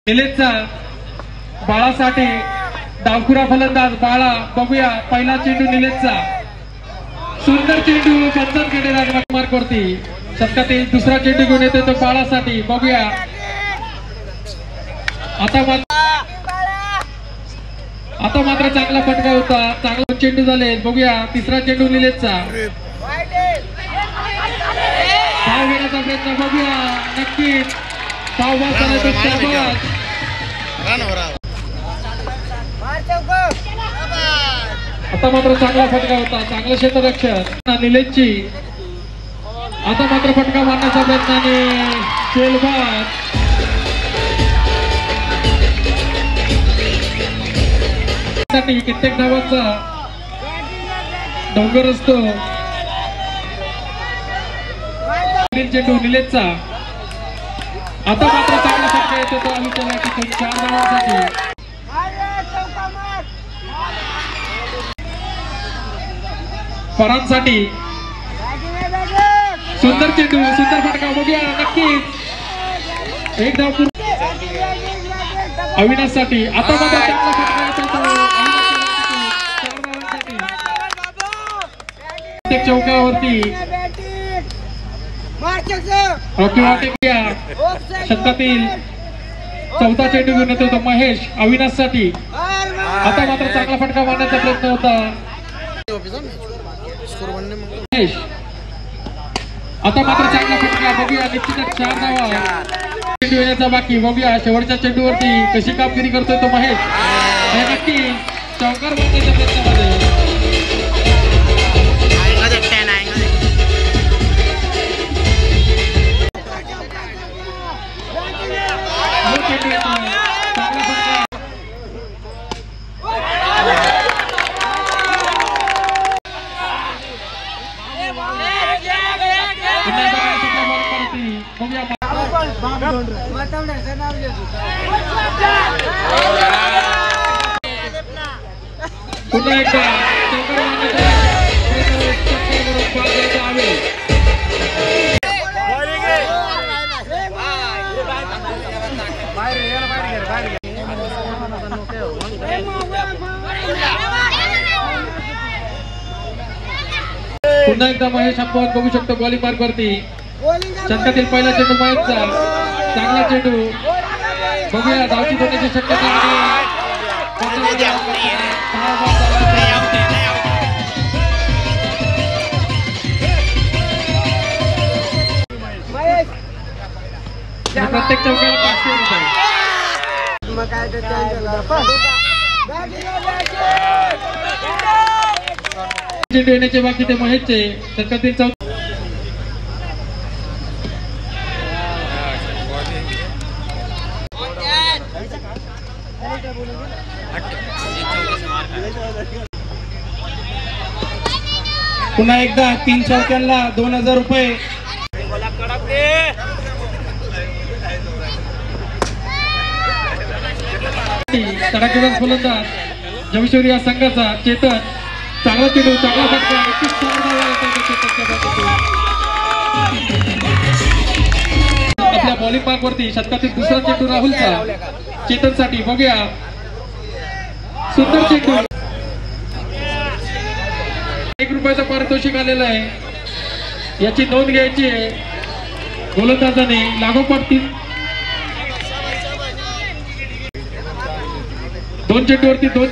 निलेशचा बाळासाठी डावखुरा फलंदाज बाळा बघूया पहिला चेंडू निलेशचा सुंदर चेंडू पंचांकडे मार्क वरती शतकातील दुसरा चेंडू घेऊन येतो तो बाळासाठी बघूया आता मात्र चांगला फटका होता चांगला चेंडू झाले बघूया तिसरा चेंडू निलेशचा धाव घेण्याचा प्रयत्न बघूया नक्कीच धाव बाद झाला तो शाबास आता मात्र चांगला फटका होता चांगलं क्षेत्ररक्षण निलेशची आता मात्र फटका मारण्याचा प्रयत्नाने शेलबाद कित्येक धावांचा डोंगर असतो चेंडू निलेशचा आता मात्र चांगला फटका येतो तो आम्ही त्याला 4 धावांसाठी परांसाठी सुंदर चेंडू सुंदर फटका बघूया नक्कीच एक धाव अविनाशसाठी आता मात्र चांगला फटका येतो तो चौकावरती शतकातील चौथा चेंडू घेऊन येतो तो महेश अविनाशसाठी आता मात्र चांगला फटका मारण्याचा प्रयत्न होता महेश आता मात्र चांगला फटका बघूया निश्चितच 4 धावा चेंडू येण्याचा बाकी बघूया शेवटच्या चेंडूवरती कशी कामगिरी करतोय तो महेश आणि नक्की चौकार मारण्याच्या प्रयत्नामध्ये पुन्हा एकदा पुन्हा एकदा महेश आपण बघू शकतो बॉलिंग मार्क वरती शतकातील पहिला चेंडू महेशचा चांगला चेंडू बघूया धावची होण्याची शक्यता प्रत्येक चौक्याला 500 चेंडू येण्याचे बाकी ते महेशचे शतकातील पुन्हा एकदा 3 चौक्यांना 2000 रुपये तडाखेबाज फलंदाज जमशेरी या संघाचा चेतन चांगला चेंडू चांगला फटका आपल्या बॉलिंग पार्क वरती शतकातील दुसरा चेंडू राहुलचा चेतनसाठी बघूया सुंदर चेंडू 1 रुपयाचं पारितोषिक आलेलं आहे याची नोंद घ्यायची आहे गोलंदाजाने लागोपाठ 2 चेंडूवरती 2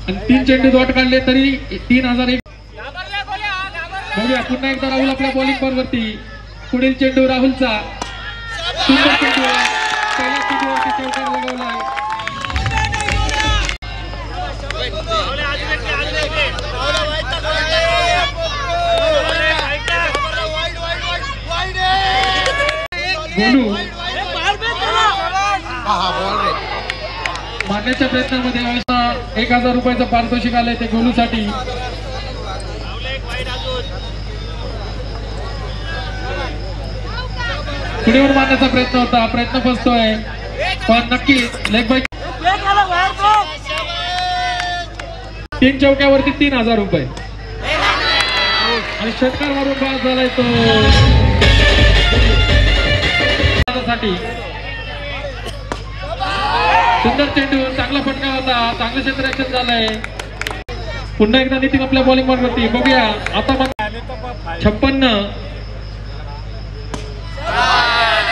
आणि 3 चेंडू डॉट काढले तरी 3001 बघूया पुन्हा एकदा राहुल आपल्या बॉलिंग पार्क वरती पुढील चेंडू राहुलचा सुंदर चेंडू पहिल्या चेंडूवरती चौकार लगावलाय गोलू मारण्याच्या प्रयत्नामध्ये 1000 रुपयाचं पारितोषिक आलंय ते गोलूसाठी पुढेवर मारण्याचा प्रयत्न होता प्रयत्न फसतोय पण नक्की लेग बाय 3 चौक्यावरती 3000 रुपये आणि षटकार मारून बाद झालाय तो संघासाठी सुंदर चेंडू, चांगला फटका होता, चांगलं क्षेत्ररक्षण झालंय. पुन्हा एकदा नितीन आपल्या बॉलिंग वरती. बघूया आता 56.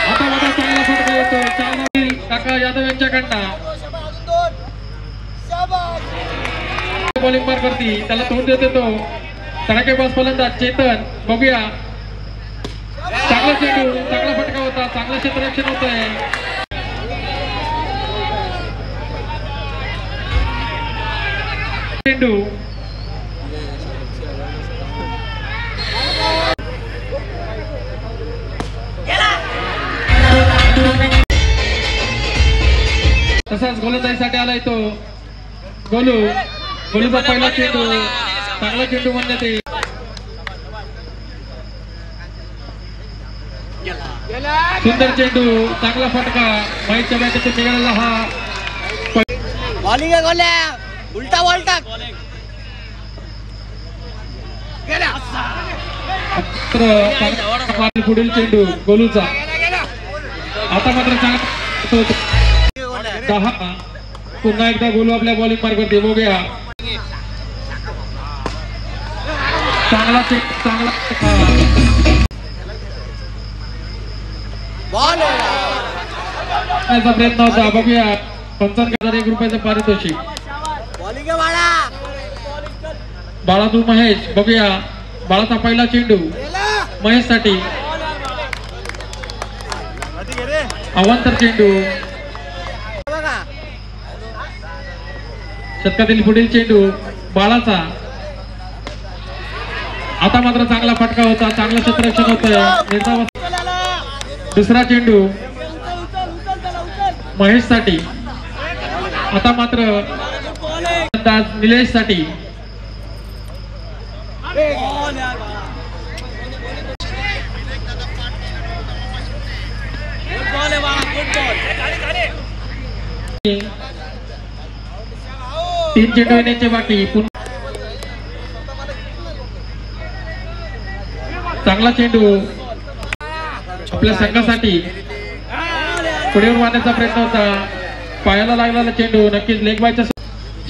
आता मात्र चांगला फटका होतो काका यादव यांच्याकडनं. बॉलिंग मार करती, त्याला तोंड देतो तो तडाखेबाज फलंदाज चेतन. बघूया चांगला चेंडू, चांगला फटका होता, चांगलं क्षेत्ररक्षण होत आहे. चेंडू तसाच गोलंदाजीसाठी आलाय तो गोलूचा पहिला चेंडू, चांगला चेंडू म्हणण्यात येईल. सुंदर चेंडू, चांगला फटका, माईकच्या बॅटरीतून निघालेला हा बॉलिंग आहे गोल्या, उलटा बॉल टाक. पुढील चेंडू गोलूचा. आता मात्र चांगला 10. पुन्हा एकदा गोलू आपल्या बॉलिंग मार करते. बघूया चांगला चांगला प्रयत्न होता. बघूया 55,001 रुपयाचं पारितोषिक. बाळादू महेश. बघूया बाळाचा पहिला चेंडू महेश साठी. अवांतर चेंडू, शतकातील पुढील चेंडू बाळाचा. आता मात्र चांगला फटका होता, चांगलं क्षेत्ररक्षण होतं. दुसरा चेंडू महेश साठी. आता मात्र निलेश साठी. तीन चेंडू येण्याचे बाकी. चांगला चेंडू आपल्या संघासाठी पुढे वाढण्याचा प्रयत्न होता. पायाला लागलेला चेंडू नक्कीच लेग बायचा.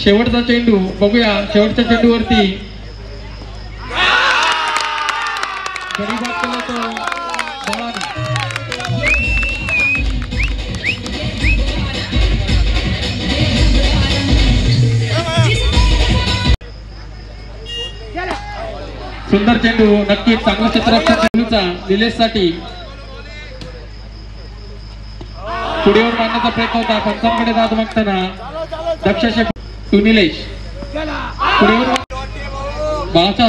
शेवटचा चेंडू बघूया, शेवटच्या चेंडूवरती गरीबात केला तो बाळाने. सुंदर चेंडू, नक्कीच चांगलं क्षेत्ररक्षण निलेश साठी. पुढेवर मारण्याचा प्रयत्न होता, पंचांकडे जात मागताना दक्ष टू निलेश. पुढेवर बाळाचा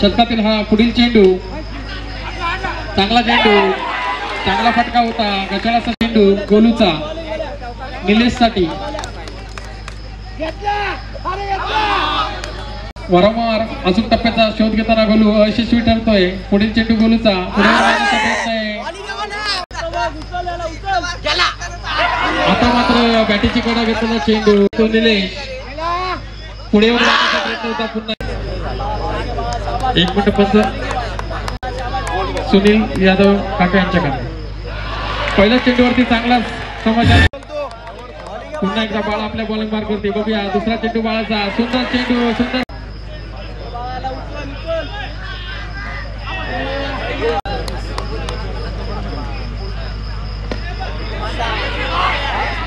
शतकातील हा पुढील चेंडू, चांगला चेंडू, चांगला फटका होता. गचाळाचा चेंडू गोलूचा निलेश साठी. वारंवार अजून टप्प्याचा शोध घेताना गोलू अयशस्वी ठरतोय. पुढील चेंडू गोलूचा. आता मात्र बॅटीची कडा घेताना चेंडू तो निलेश. पुढे प्रयत्न होता पुन्हा. 1 मिनिट 5. सुनील यादव काका यांच्याकडे. पहिल्या चेंडूवरती चांगला समाचार. पुन्हा एकदा बाळा आपल्या बॉलिंग मार्क करते. बघूया दुसरा चेंडू बाळाचा. सुंदर चेंडू, सुंदर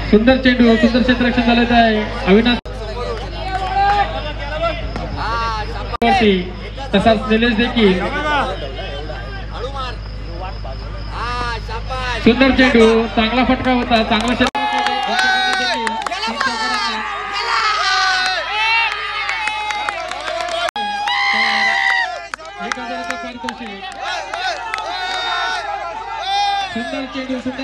सुंदर चेंडू, सुंदर क्षेत्ररक्षण झालेलं आहे. अविनाश तसाच निलेश देखील. सुंदर चेंडू, चांगला फटका होता, चांगला क्षेत्र. सुंदर चेंडू, सुंदर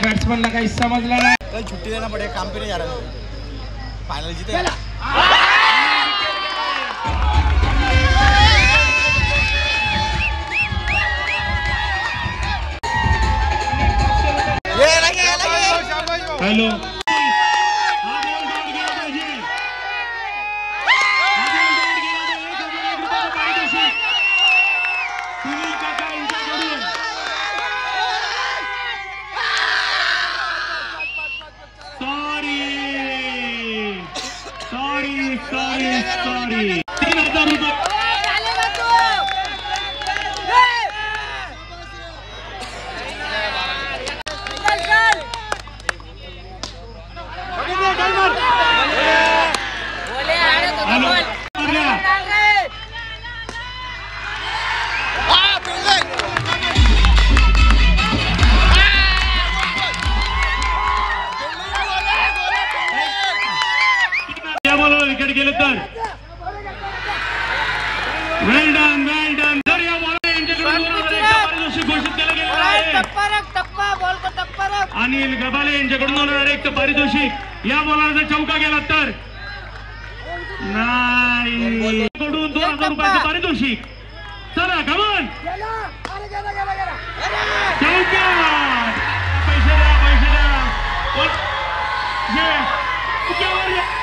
बैट्समैन का हिस्सा समझ लेना. कल छुट्टी देना पड़ेगा, काम पे नहीं जा रहा. फाइनल जीते. हॅलो हा बॉल डॉट गेला पाहिजे हा बॉल डॉट गेला तर 1,001 रुपयाचं पारितोषिक सुनील काका यांच्याकडून सॉरी 3,000 रुपये विकेट गेले तर वेल डन तर या बॉलर यांच्याकडून 2,001 पारितोषिक घोषित केलं गेलं आहे अनिल गबाले यांच्याकडून 2,001 पारितोषिक या बॉलरचा चौका गेला तर नाही कडून 2,000 रुपयाचं पारितोषिक चला कमन चौका पैसे द्या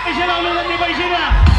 पैसे लावले त्यांनी पैसे द्या